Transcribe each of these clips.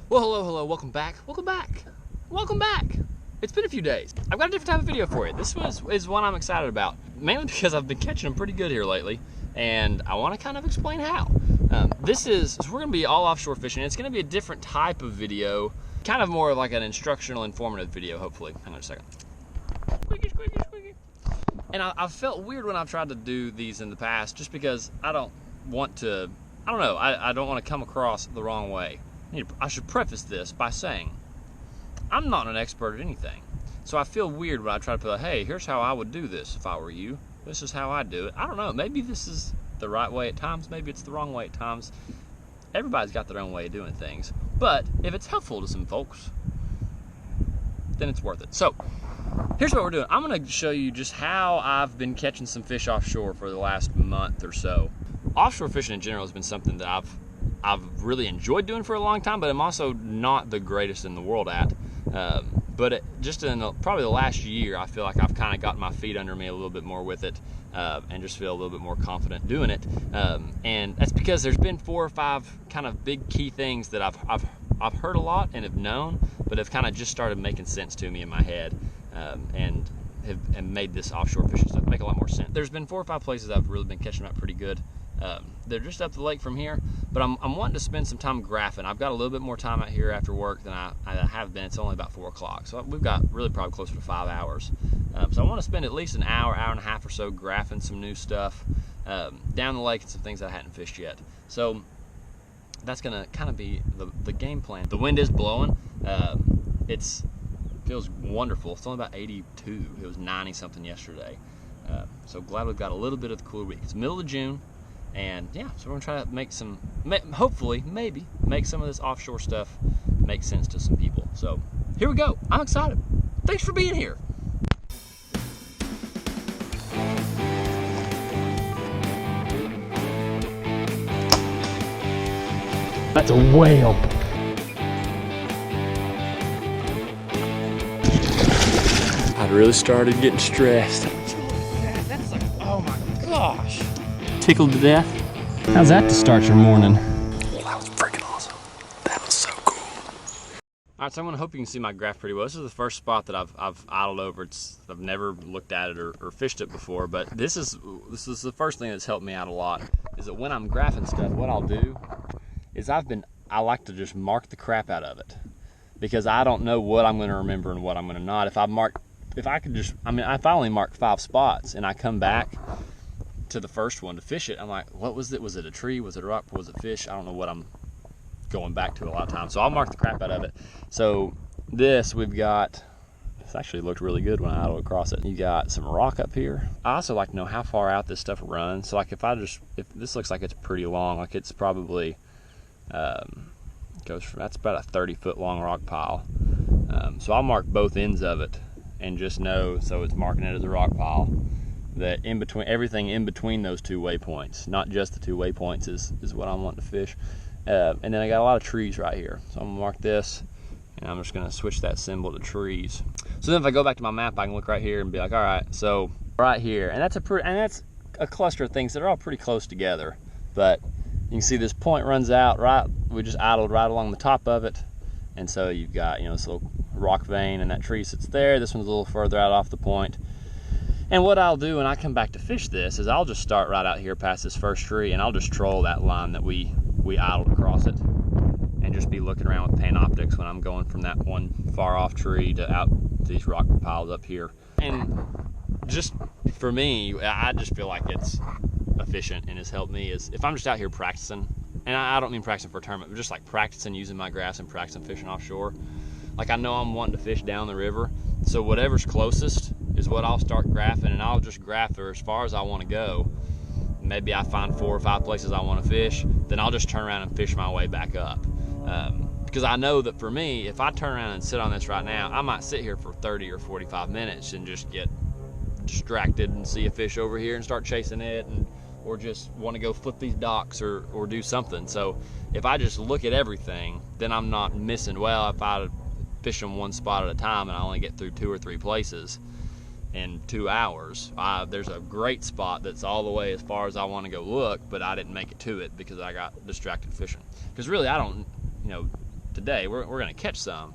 Well, hello, welcome back. It's been a few days. I've got a different type of video for you. This is one I'm excited about, mainly because I've been catching them pretty good here lately, and I want to kind of explain how. We're going to be all offshore fishing. It's going to be a different type of video, kind of more like an instructional, informative video, hopefully. Hang on a second. Squeaky, squeaky, squeaky. And I've felt weird when I've tried to do these in the past, just because I don't want to, I don't want to come across the wrong way. I should preface this by saying, I'm not an expert at anything. So I feel weird when I try to be like, hey, here's how I would do this if I were you. This is how I do it. I don't know, maybe this is the right way at times, maybe it's the wrong way at times. Everybody's got their own way of doing things. But if it's helpful to some folks, then it's worth it. So, here's what we're doing. I'm gonna show you just how I've been catching some fish offshore for the last month or so. Offshore fishing in general has been something that I've really enjoyed doing for a long time, but I'm also not the greatest in the world at. But just in probably the last year, I feel like I've kind of gotten my feet under me a little bit more with it, and just feel a little bit more confident doing it. And that's because there's been 4 or 5 kind of big key things that I've heard a lot and have known, but have kind of just started making sense to me in my head, and have made this offshore fishing stuff make a lot more sense. There's been 4 or 5 places I've really been catching up pretty good. They're just up the lake from here, but I'm wanting to spend some time graphing. I've got a little bit more time out here after work than I have been. It's only about 4 o'clock, so we've got really probably closer to 5 hours. So I want to spend at least an hour and a half or so graphing some new stuff down the lake and some things I hadn't fished yet. So that's gonna kind of be the game plan. The wind is blowing. It feels wonderful. It's only about 82. It was 90 something yesterday. So glad we've got a little bit of the cooler week. It's middle of June. And yeah, so we're gonna try to make hopefully, maybe, make some of this offshore stuff make sense to some people. So here we go. I'm excited. Thanks for being here. That's a whale. I really started getting stressed. That's like, oh my gosh. Tickled to death. How's that to start your morning? Well, that was freaking awesome. That was so cool. All right, so I'm gonna hope you can see my graph pretty well. This is the first spot that I've idled over. I've never looked at it or fished it before, but this is the first thing that's helped me out a lot. Is that when I'm graphing stuff, what I'll do is I like to just mark the crap out of it, because I don't know what I'm gonna remember and what I'm gonna not. If I only mark 5 spots and I come back to the first one to fish it, I'm like, what was it? Was it a tree? Was it a rock? Was it fish? I don't know what I'm going back to a lot of times. So I'll mark the crap out of it. So this actually looked really good when I idled across it. You got some rock up here. I also like to know how far out this stuff runs. So like if this looks like it's pretty long, like it's probably that's about a 30-foot long rock pile. So I'll mark both ends of it and just know, so it's marking it as a rock pile, that everything in between those 2 waypoints, not just the 2 waypoints, is what I'm wanting to fish. And then I got a lot of trees right here. So I'm gonna mark this, and I'm just gonna switch that symbol to trees. So then if I go back to my map, I can look right here and be like, all right, so right here, and that's a cluster of things that are all pretty close together. But you can see this point runs out right, we just idled right along the top of it. And so you've got, this little rock vein, and that tree sits there. This one's a little further out off the point. And what I'll do when I come back to fish this is I'll just start right out here past this first tree, and I'll just troll that line that we idled across it, and just be looking around with Panoptics when I'm going from that one far off tree to out these rock piles up here. And just for me, I just feel like it's efficient and has helped me is if I'm just out here practicing, and I don't mean practicing for a tournament, but just like practicing using my graphs and practicing fishing offshore. Like I know I'm wanting to fish down the river, so whatever's closest is what I'll start graphing, and I'll just graph for as far as I want to go. Maybe I find 4 or 5 places I want to fish, then I'll just turn around and fish my way back up. Because I know that for me, if I turn around and sit on this right now, I might sit here for 30 or 45 minutes and just get distracted and see a fish over here and start chasing it, or just want to go flip these docks or do something. So if I just look at everything, then I'm not missing. Well, if I fish them one spot at a time and I only get through 2 or 3 places in 2 hours, there's a great spot that's all the way as far as I want to go look, but I didn't make it to it because I got distracted fishing. Because really, I don't, today. We're gonna catch some,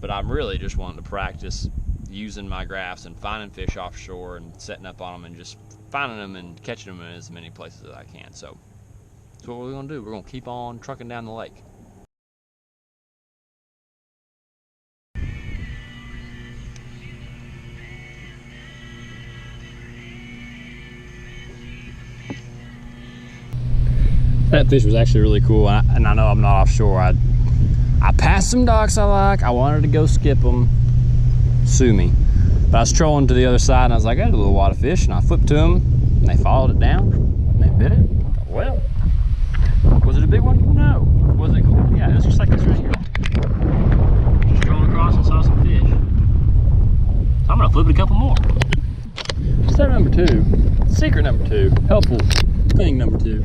but I'm really just wanting to practice using my graphs and finding fish offshore and setting up on them and just finding them and catching them in as many places as I can. So that's what we're gonna do. We're gonna keep on trucking down the lake. That fish was actually really cool, and I know I'm not offshore. I passed some docks I like. I wanted to go skip them. Sue me. But I was trolling to the other side, and I was like, I got a little wad of fish, and I flipped to them, and they followed it down, and they bit it. Well, was it a big one? No. Was it cool? Yeah, it was just like this right here. Just trolling across and saw some fish. So I'm gonna flip it a couple more. Step number 2, secret number 2, helpful thing number 2.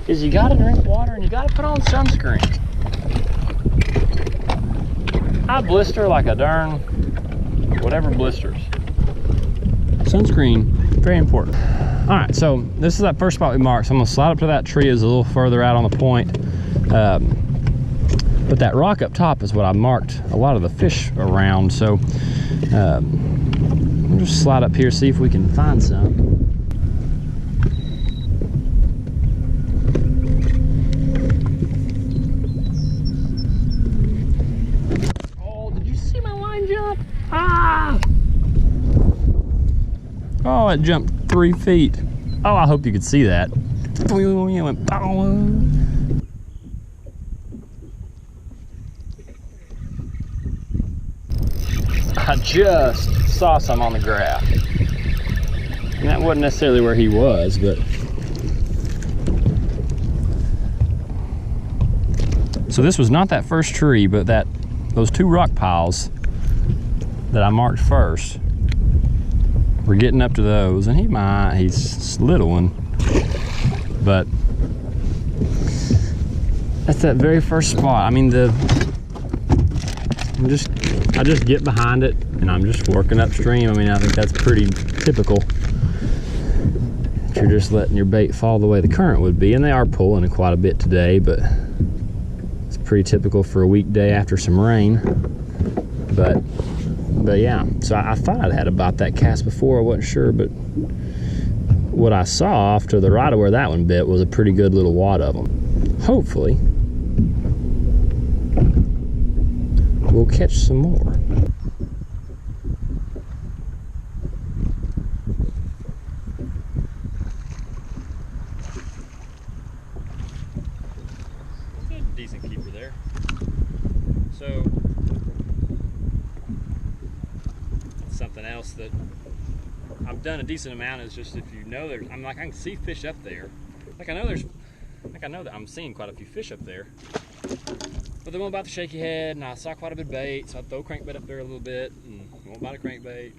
Is you gotta drink water and you gotta put on sunscreen. I blister like a darn whatever blisters. Sunscreen, very important. All right, so this is that first spot we marked. So I'm gonna slide up to that tree. Is a little further out on the point. But that rock up top is what I marked a lot of the fish around. So we'll just slide up here, see if we can find some. Ah! Oh, it jumped 3 feet. Oh, I hope you could see that. I just saw some on the graph. And that wasn't necessarily where he was, but. So this was not that first tree, but those 2 rock piles that I marked first. We're getting up to those, and he's a little one, but that's that very first spot. I mean, I just get behind it and I'm just working upstream. I mean, I think that's pretty typical. You're just letting your bait fall the way the current would be, and they are pulling it quite a bit today, but it's pretty typical for a weekday after some rain. But yeah, so I thought I'd had about that cast before. I wasn't sure, but what I saw off to the right of where that one bit was a pretty good little wad of them. Hopefully, we'll catch some more. That's a decent keeper there. So something else that I've done a decent amount is just, if you know there's, I can see fish up there. I know that I'm seeing quite a few fish up there. But they won't bite the shaky head, and I saw quite a bit of bait, so I throw crankbait up there a little bit, and won't bite a crankbait.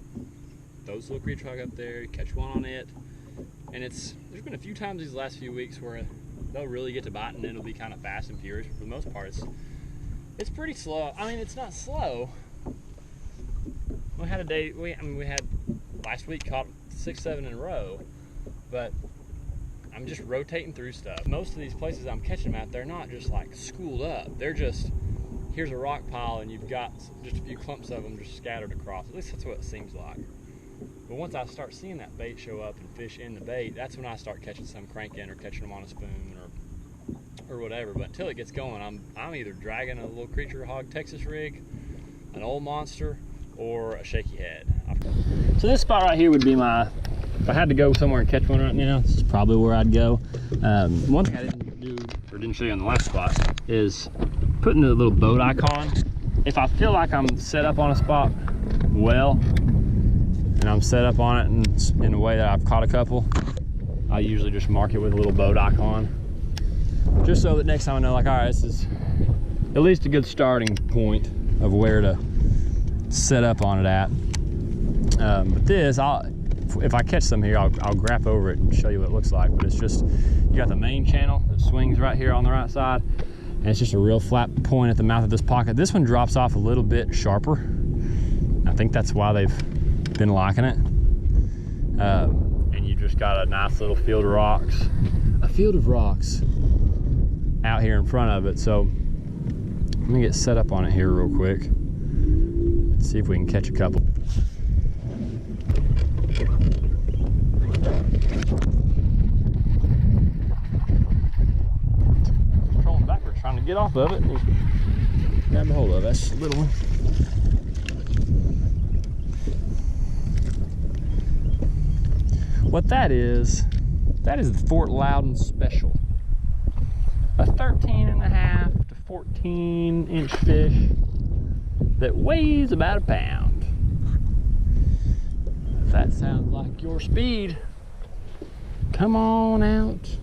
Throw this little creature hog up there, catch one on it. And there's been a few times these last few weeks where they'll really get to biting, and it'll be kind of fast and furious. But for the most part, it's pretty slow. I mean, it's not slow. We had a day, we had last week caught 6, 7 in a row, but I'm just rotating through stuff. Most of these places I'm catching them at, they're not just like schooled up. They're just, here's a rock pile and you've got just a few clumps of them just scattered across. At least that's what it seems like. But once I start seeing that bait show up and fish in the bait, that's when I start catching some cranking or catching them on a spoon or whatever. But until it gets going, I'm either dragging a little creature hog Texas rig, an old monster, or a shaky head. So this spot right here would be my, if I had to go somewhere and catch one right now, this is probably where I'd go. One thing I didn't do, or didn't show you on the last spot, is putting the little boat icon. If I feel like I'm set up on a spot well, and I'm set up on it in a way that I've caught a couple, I usually just mark it with a little boat icon. Just so that next time I know, like, all right, this is at least a good starting point of where to set up on it at. But this, if I catch some here, I'll grab over it and show you what it looks like. But it's just, you got the main channel that swings right here on the right side, and it's just a real flat point at the mouth of this pocket. This one drops off a little bit sharper. I think that's why they've been liking it. And you just got a nice little field of rocks out here in front of it. So Let me get set up on it here real quick. Let's see if we can catch a couple. Trolling backwards, trying to get off of it. Grab a hold of it. That's a little one. What that is the Fort Loudon Special. A 13.5 to 14-inch fish that weighs about a pound. If that sounds like your speed, come on out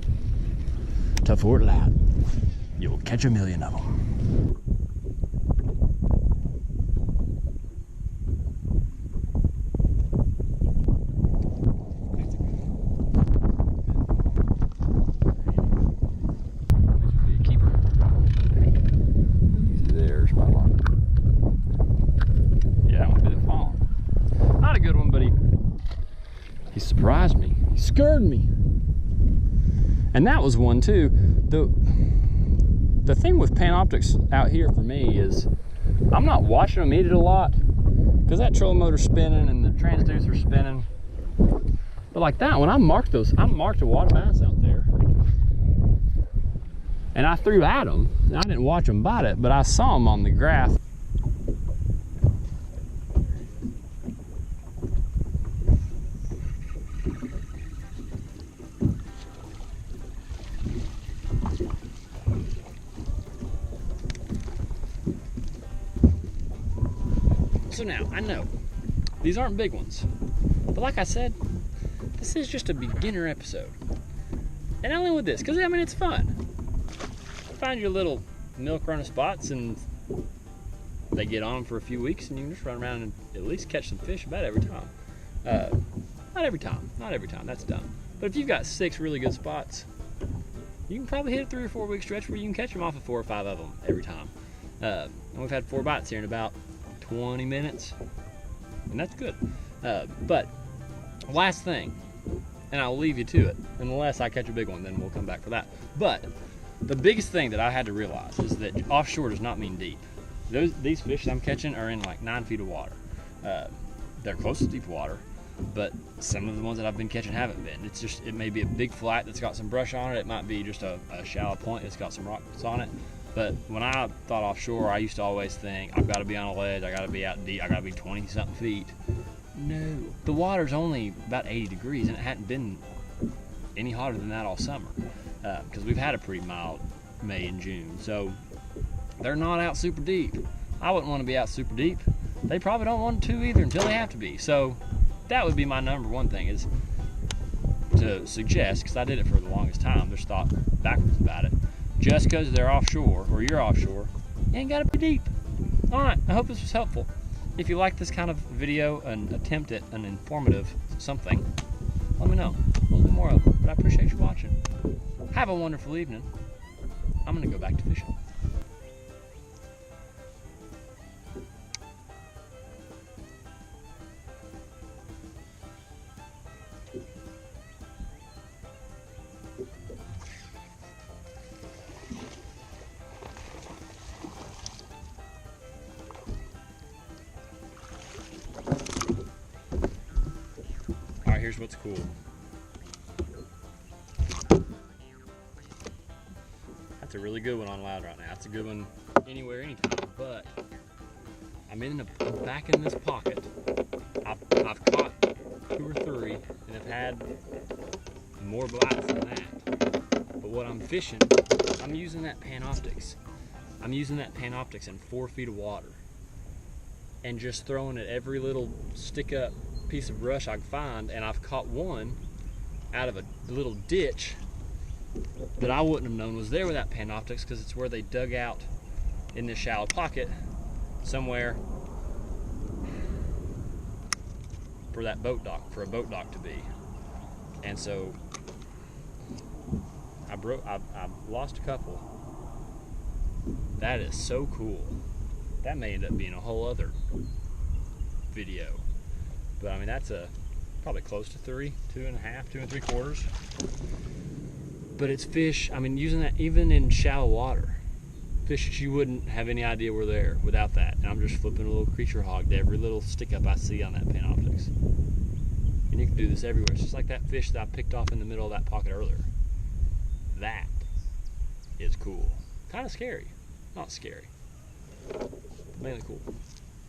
to Fort Loudon. You'll catch a million of them. Surprised me. He scared me. And that was one too. The thing with Panoptics out here for me is I'm not watching them eat it a lot because that trolling motor's spinning and the transducer's spinning. But like that one, I marked a water bass out there. And I threw at them. I didn't watch them bite it, but I saw them on the graph. So now, I know, these aren't big ones, but like I said, this is just a beginner episode. And only with this, because I mean, it's fun. Find your little milk runner spots and they get on them for a few weeks and you can just run around and at least catch some fish about every time. Not every time, that's dumb. But if you've got 6 really good spots, you can probably hit a 3 or 4 week stretch where you can catch them off of 4 or 5 of them every time. And we've had 4 bites here in about 20 minutes, and that's good. But last thing, and I'll leave you to it, unless I catch a big one, then we'll come back for that. But the biggest thing that I had to realize is that offshore does not mean deep. These fish I'm catching are in like 9 feet of water. They're close to deep water, but some of the ones that I've been catching haven't been. It's just, it may be a big flat that's got some brush on it. It might be just a shallow point that's got some rocks on it. But when I thought offshore, I used to always think, I've got to be on a ledge, I got to be out deep, I got to be 20-something feet. No, the water's only about 80 degrees, and it hadn't been any hotter than that all summer, because we've had a pretty mild May and June. So they're not out super deep. I wouldn't want to be out super deep. They probably don't want to either until they have to be. So that would be my number one thing, is to suggest, because I did it for the longest time, just thought backwards about it. Just because they're offshore, or you're offshore, you ain't gotta be deep. Alright, I hope this was helpful. If you like this kind of video, an attempt at an informative something, let me know. We'll do more of it, but I appreciate you watching. Have a wonderful evening. I'm gonna go back to fishing. Here's what's cool. That's a really good one on loud right now. That's a good one anywhere, anytime. But I'm back in this pocket. I've caught 2 or 3 and have had more bites than that. But what I'm fishing, I'm using that Panoptics. I'm using that Panoptics in 4 feet of water and just throwing at every little stick up piece of brush I can find, and I've caught one out of a little ditch that I wouldn't have known was there with that Panoptics, because it's where they dug out in this shallow pocket somewhere for a boat dock to be. And so I lost a couple. That is so cool. That may end up being a whole other video. But I mean, that's probably close to 3, 2.5, 2 3/4. But it's fish, I mean, using that even in shallow water. Fish that you wouldn't have any idea were there without that. And I'm just flipping a little creature hog to every little stick up I see on that Pen Optics. And you can do this everywhere. It's just like that fish that I picked off in the middle of that pocket earlier. That is cool. Kind of scary. Not scary. Mainly cool.